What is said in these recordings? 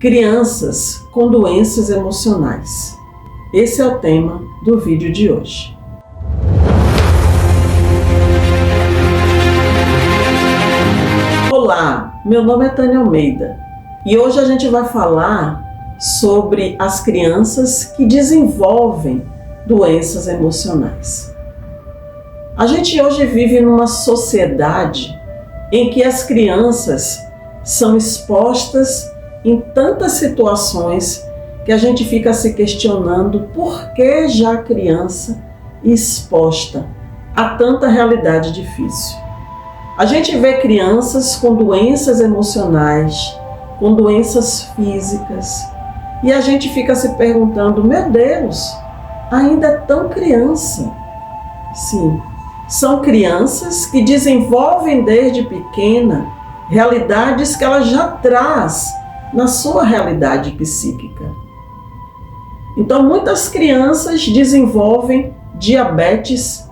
Crianças com doenças emocionais. Esse é o tema do vídeo de hoje. Olá, meu nome é Tânia Almeida e hoje a gente vai falar sobre as crianças que desenvolvem doenças emocionais. A gente hoje vive numa sociedade em que as crianças são expostas em tantas situações que a gente fica se questionando por que já criança exposta a tanta realidade difícil. A gente vê crianças com doenças emocionais, com doenças físicas, e a gente fica se perguntando, meu Deus, ainda é tão criança. Sim, são crianças que desenvolvem desde pequena realidades que ela já traz na sua realidade psíquica. Então, muitas crianças desenvolvem diabetes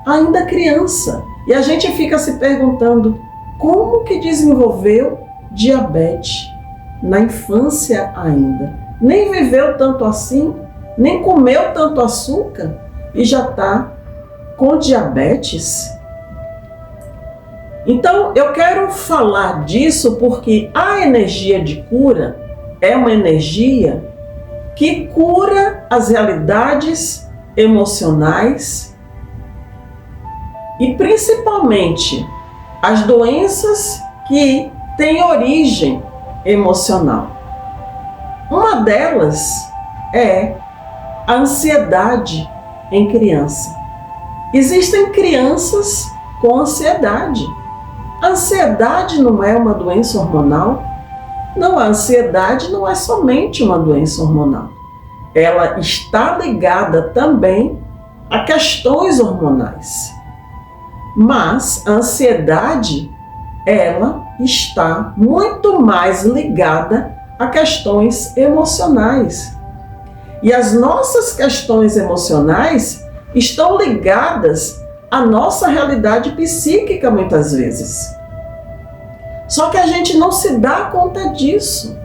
ainda criança. E a gente fica se perguntando, como que desenvolveu diabetes na infância ainda? Nem viveu tanto assim, nem comeu tanto açúcar e já está com diabetes? Então, eu quero falar disso porque a energia de cura é uma energia que cura as realidades emocionais e principalmente as doenças que têm origem emocional. Uma delas é a ansiedade em criança. Existem crianças com ansiedade. A ansiedade não é uma doença hormonal? Não, a ansiedade não é somente uma doença hormonal. Ela está ligada também a questões hormonais. Mas a ansiedade, ela está muito mais ligada a questões emocionais. E as nossas questões emocionais estão ligadas à nossa realidade psíquica muitas vezes. Só que a gente não se dá conta disso.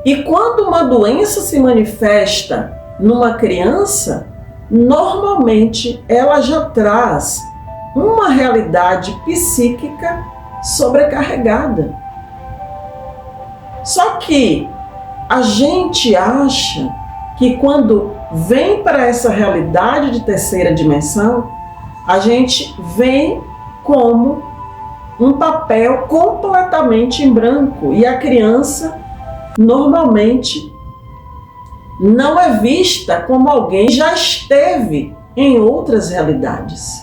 E quando uma doença se manifesta numa criança, normalmente ela já traz uma realidade psíquica sobrecarregada. Só que a gente acha que quando vem para essa realidade de terceira dimensão, a gente vem como um papel completamente em branco e a criança normalmente não é vista como alguém que já esteve em outras realidades.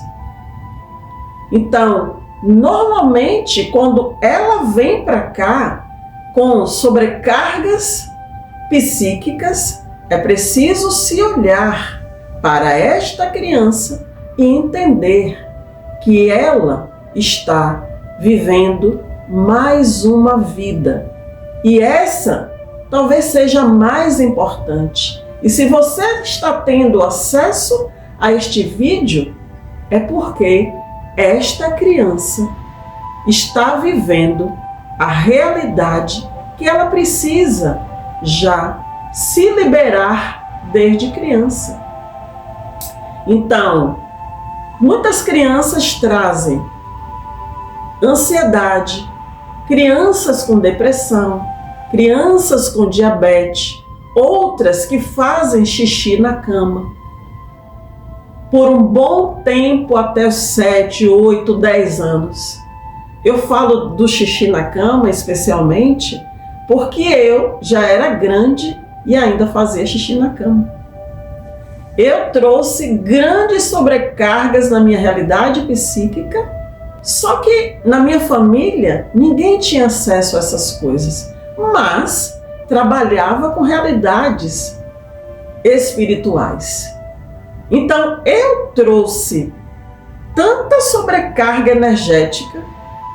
Então, normalmente, quando ela vem para cá com sobrecargas psíquicas, é preciso se olhar para esta criança e entender que ela está vivendo mais uma vida. E essa talvez seja a mais importante. E se você está tendo acesso a este vídeo, é porque esta criança está vivendo a realidade que ela precisa já se liberar desde criança. Então, muitas crianças trazem ansiedade, crianças com depressão, crianças com diabetes, outras que fazem xixi na cama por um bom tempo, até os 7, 8, 10 anos. Eu falo do xixi na cama especialmente porque eu já era grande e ainda fazia xixi na cama. Eu trouxe grandes sobrecargas na minha realidade psíquica, só que na minha família ninguém tinha acesso a essas coisas, mas trabalhava com realidades espirituais. Então eu trouxe tanta sobrecarga energética,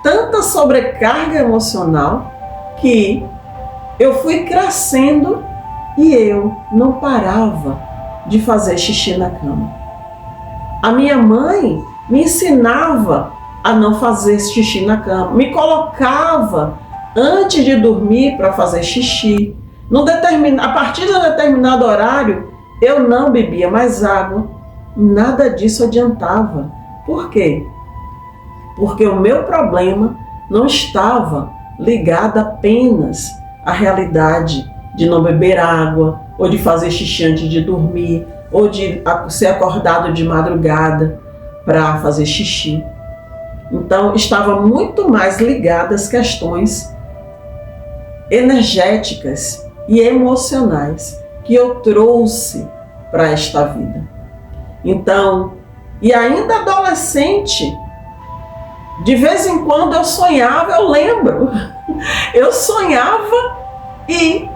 tanta sobrecarga emocional, que eu fui crescendo e eu não parava de fazer xixi na cama. A minha mãe me ensinava a não fazer xixi na cama, me colocava antes de dormir para fazer xixi. A partir de um determinado horário, eu não bebia mais água. Nada disso adiantava. Por quê? Porque o meu problema não estava ligado apenas à realidade de não beber água, ou de fazer xixi antes de dormir, ou de ser acordado de madrugada para fazer xixi. Então, estava muito mais ligado às questões energéticas e emocionais que eu trouxe para esta vida. Então, e ainda adolescente, de vez em quando eu sonhava, eu lembro, eu sonhava e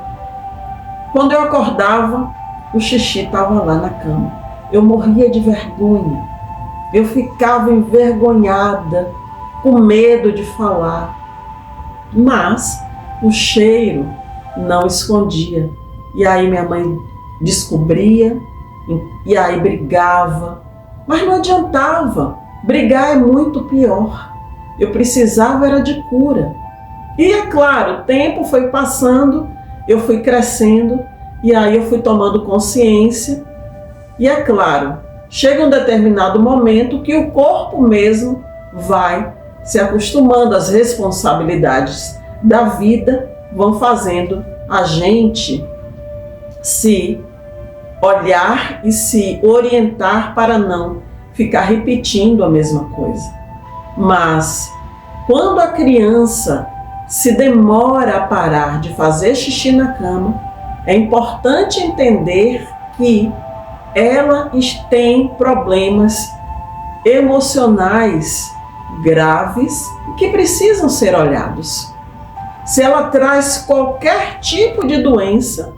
quando eu acordava, o xixi estava lá na cama. Eu morria de vergonha, eu ficava envergonhada, com medo de falar, mas o cheiro não escondia. E aí minha mãe descobria, e aí brigava, mas não adiantava, brigar é muito pior. Eu precisava era de cura. E é claro, o tempo foi passando, eu fui crescendo, e aí eu fui tomando consciência, e é claro, chega um determinado momento que o corpo mesmo vai se acostumando, às responsabilidades da vida vão fazendo a gente se olhar e se orientar para não ficar repetindo a mesma coisa. Mas quando a criança se demora a parar de fazer xixi na cama, é importante entender que ela tem problemas emocionais graves que precisam ser olhados. Se ela traz qualquer tipo de doença,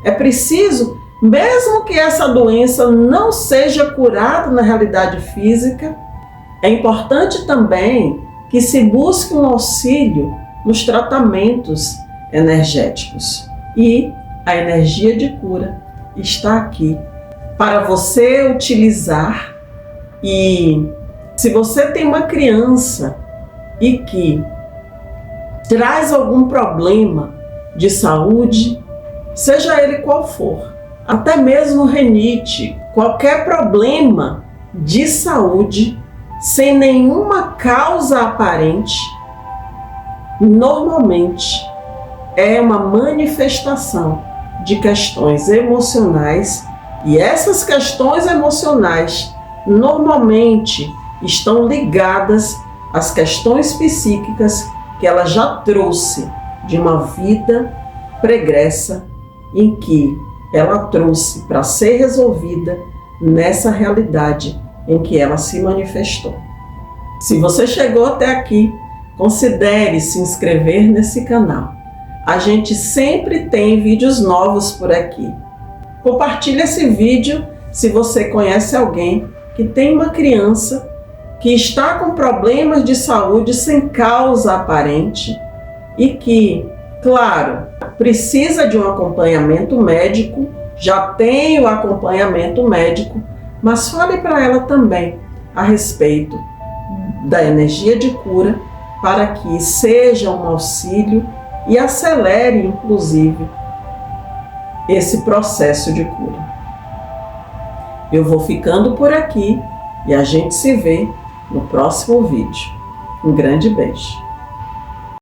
é preciso, mesmo que essa doença não seja curada na realidade física, é importante também que se busque um auxílio nos tratamentos energéticos. E a energia de cura está aqui para você utilizar. E se você tem uma criança e que traz algum problema de saúde, seja ele qual for, até mesmo rinite, qualquer problema de saúde, sem nenhuma causa aparente, normalmente é uma manifestação de questões emocionais, e essas questões emocionais normalmente estão ligadas às questões psíquicas que ela já trouxe de uma vida pregressa, em que ela trouxe para ser resolvida nessa realidade em que ela se manifestou. Se você chegou até aqui, considere se inscrever nesse canal. A gente sempre tem vídeos novos por aqui. Compartilhe esse vídeo se você conhece alguém que tem uma criança que está com problemas de saúde sem causa aparente e que, claro, precisa de um acompanhamento médico, já tem o acompanhamento médico, mas fale para ela também a respeito da energia de cura, para que seja um auxílio e acelere, inclusive, esse processo de cura. Eu vou ficando por aqui e a gente se vê no próximo vídeo. Um grande beijo.